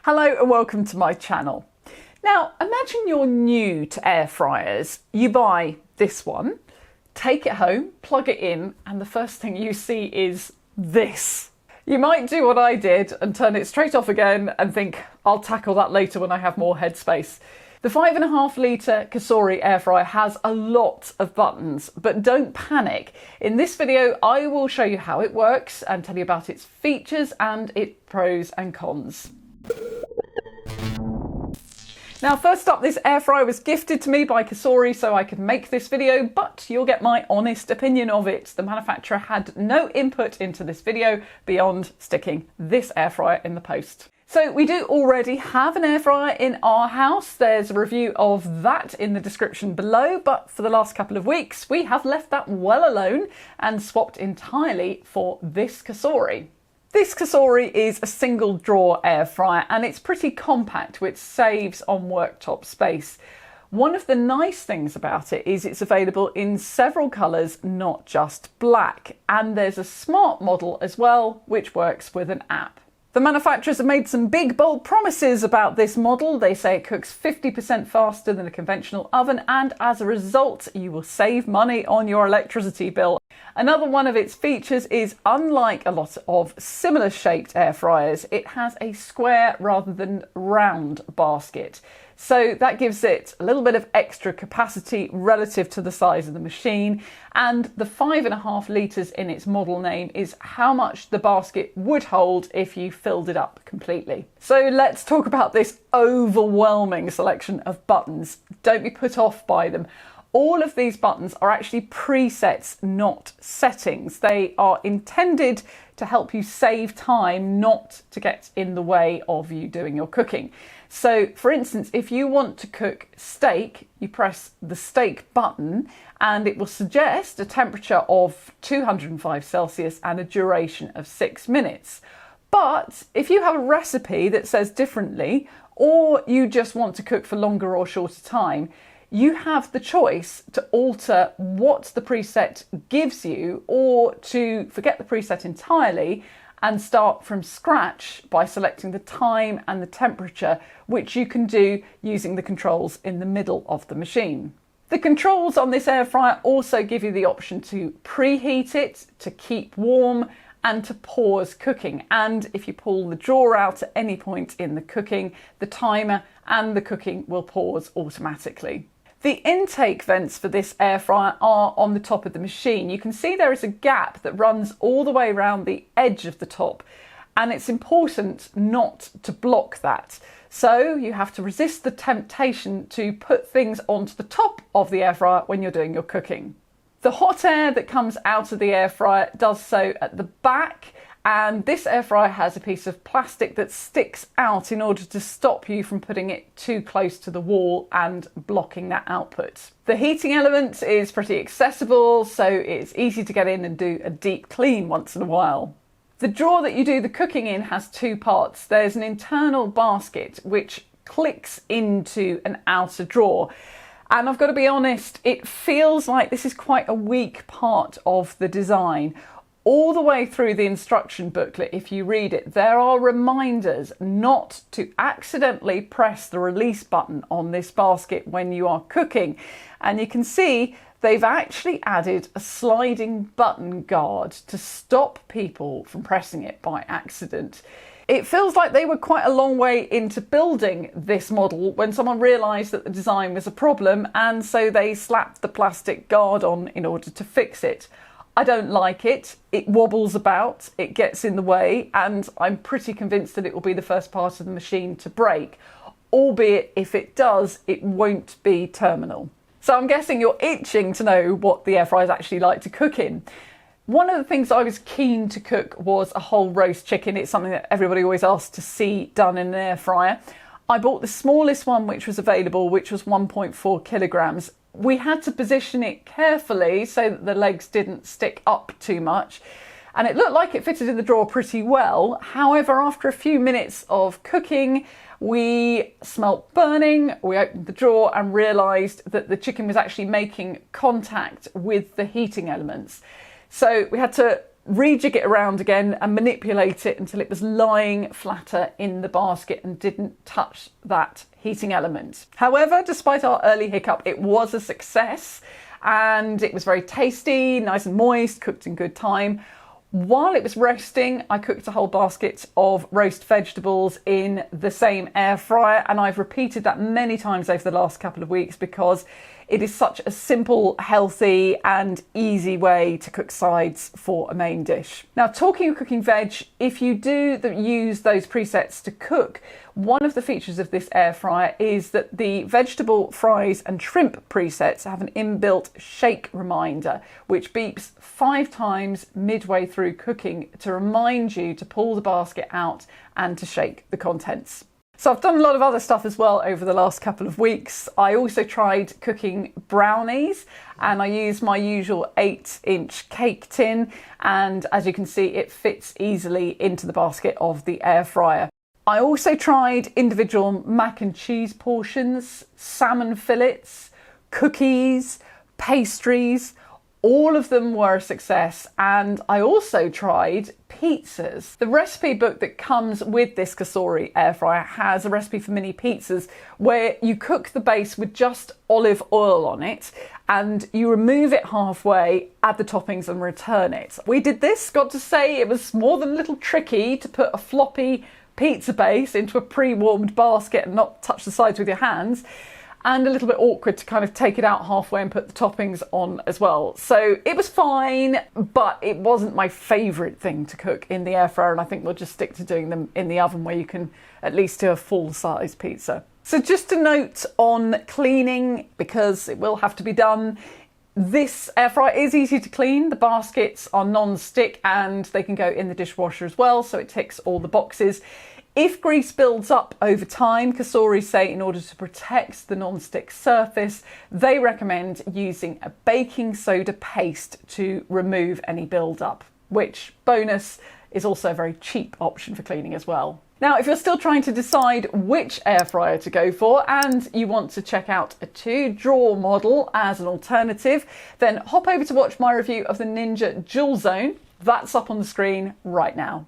Hello and welcome to my channel. Now imagine you're new to air fryers. You buy this one, take it home, plug it in, and the first thing you see is this. You might do what I did and turn it straight off again and think, I'll tackle that later when I have more headspace. The 5.5 litre Cosori air fryer has a lot of buttons, but don't panic. In this video, I will show you how it works and tell you about its features and its pros and cons. Now first up, this air fryer was gifted to me by Cosori so I could make this video, but you'll get my honest opinion of it. The manufacturer had no input into this video beyond sticking this air fryer in the post. So we do already have an air fryer in our house. There's a review of that in the description below, but for the last couple of weeks we have left that well alone and swapped entirely for this Cosori. This Cosori is a single drawer air fryer and it's pretty compact, which saves on worktop space. One of the nice things about it is it's available in several colours, not just black, and there's a smart model as well, which works with an app. The manufacturers have made some big bold promises about this model. They say it cooks 50% faster than a conventional oven, and as a result you will save money on your electricity bill. Another one of its features is, unlike a lot of similar shaped air fryers, it has a square rather than round basket. So that gives it a little bit of extra capacity relative to the size of the machine, and the 5.5 litres in its model name is how much the basket would hold if you filled it up completely. So let's talk about this overwhelming selection of buttons. Don't be put off by them. All of these buttons are actually presets, not settings. They are intended to help you save time, not to get in the way of you doing your cooking. So for instance, if you want to cook steak, you press the steak button and it will suggest a temperature of 205 Celsius and a duration of 6 minutes. But if you have a recipe that says differently, or you just want to cook for longer or shorter time, you have the choice to alter what the preset gives you, or to forget the preset entirely and start from scratch by selecting the time and the temperature, which you can do using the controls in the middle of the machine. The controls on this air fryer also give you the option to preheat it, to keep warm, and to pause cooking. And if you pull the drawer out at any point in the cooking, the timer and the cooking will pause automatically. The intake vents for this air fryer are on the top of the machine. You can see there is a gap that runs all the way around the edge of the top, and it's important not to block that. So you have to resist the temptation to put things onto the top of the air fryer when you're doing your cooking. The hot air that comes out of the air fryer does so at the back, and this air fryer has a piece of plastic that sticks out in order to stop you from putting it too close to the wall and blocking that output. The heating element is pretty accessible, so it's easy to get in and do a deep clean once in a while. The drawer that you do the cooking in has two parts. There's an internal basket which clicks into an outer drawer. And I've got to be honest, it feels like this is quite a weak part of the design. All the way through the instruction booklet, if you read it, there are reminders not to accidentally press the release button on this basket when you are cooking. And you can see they've actually added a sliding button guard to stop people from pressing it by accident. It feels like they were quite a long way into building this model when someone realised that the design was a problem, and so they slapped the plastic guard on in order to fix it. I don't like it. It wobbles about, it gets in the way, and I'm pretty convinced that it will be the first part of the machine to break, albeit if it does, it won't be terminal. So I'm guessing you're itching to know what the air fryers actually like to cook in. One of the things I was keen to cook was a whole roast chicken. It's something that everybody always asks to see done in an air fryer. I bought the smallest one which was available, which was 1.4 kilograms. We had to position it carefully so that the legs didn't stick up too much, and it looked like it fitted in the drawer pretty well. However, after a few minutes of cooking, we smelt burning. We opened the drawer and realised that the chicken was actually making contact with the heating elements. So we had to rejig it around again and manipulate it until it was lying flatter in the basket and didn't touch that heating element. However, despite our early hiccup, it was a success and it was very tasty, nice and moist, cooked in good time. While it was roasting, I cooked a whole basket of roast vegetables in the same air fryer, and I've repeated that many times over the last couple of weeks because it is such a simple, healthy and easy way to cook sides for a main dish. Now, talking of cooking veg, if you do use those presets to cook, one of the features of this air fryer is that the vegetable, fries and shrimp presets have an inbuilt shake reminder, which beeps 5 times midway through cooking to remind you to pull the basket out and to shake the contents. So I've done a lot of other stuff as well over the last couple of weeks. I also tried cooking brownies and I used my usual 8-inch cake tin, and as you can see, it fits easily into the basket of the air fryer. I also tried individual mac and cheese portions, salmon fillets, cookies, pastries. All of them were a success, and I also tried pizzas. The recipe book that comes with this Cosori air fryer has a recipe for mini pizzas where you cook the base with just olive oil on it and you remove it halfway, add the toppings and return it. We did this, got to say it was more than a little tricky to put a floppy pizza base into a pre-warmed basket and not touch the sides with your hands, and a little bit awkward to kind of take it out halfway and put the toppings on as well. So it was fine, but it wasn't my favourite thing to cook in the air fryer, and I think we'll just stick to doing them in the oven where you can at least do a full-size pizza. So just a note on cleaning, because it will have to be done. This air fryer is easy to clean. The baskets are non-stick and they can go in the dishwasher as well, so it ticks all the boxes. If grease builds up over time, Cosori say in order to protect the non-stick surface, they recommend using a baking soda paste to remove any build-up, which, bonus, is also a very cheap option for cleaning as well. Now, if you're still trying to decide which air fryer to go for and you want to check out a 2-drawer model as an alternative, then hop over to watch my review of the Ninja Dual Zone. That's up on the screen right now.